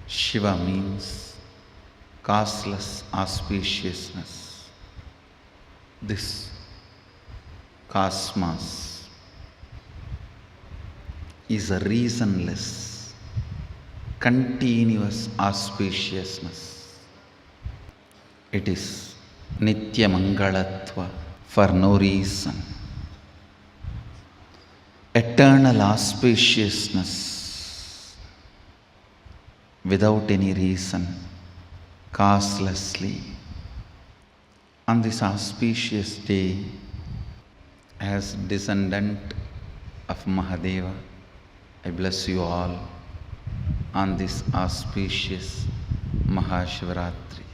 Shiva means causeless auspiciousness. This cosmos is a reasonless, continuous auspiciousness. It is Nitya Mangalatva for no reason. Eternal auspiciousness without any reason, causelessly. On this auspicious day, as descendant of Mahadeva, I bless you all on this auspicious Mahashivaratri.